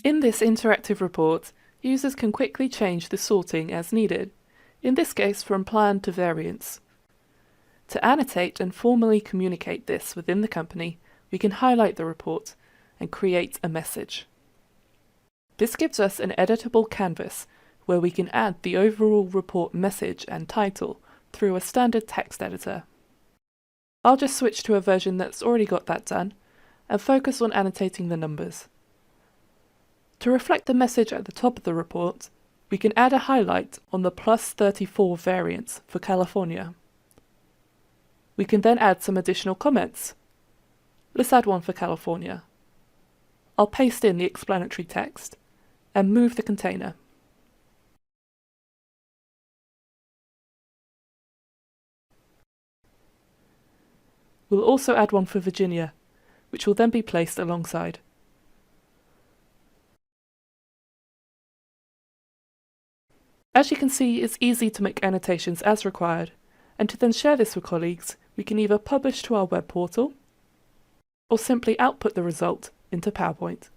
In this interactive report, users can quickly change the sorting as needed, in this case from planned to variance. To annotate and formally communicate this within the company, we can highlight the report and create a message. This gives us an editable canvas where we can add the overall report message and title through a standard text editor. I'll just switch to a version that's already got that done and focus on annotating the numbers. To reflect the message at the top of the report, we can add a highlight on the +34 variance for California. We can then add some additional comments. Let's add one for California. I'll paste in the explanatory text and move the container. We'll also add one for Virginia, which will then be placed alongside. As you can see, it's easy to make annotations as required, and to then share this with colleagues, we can either publish to our web portal or simply output the result into PowerPoint.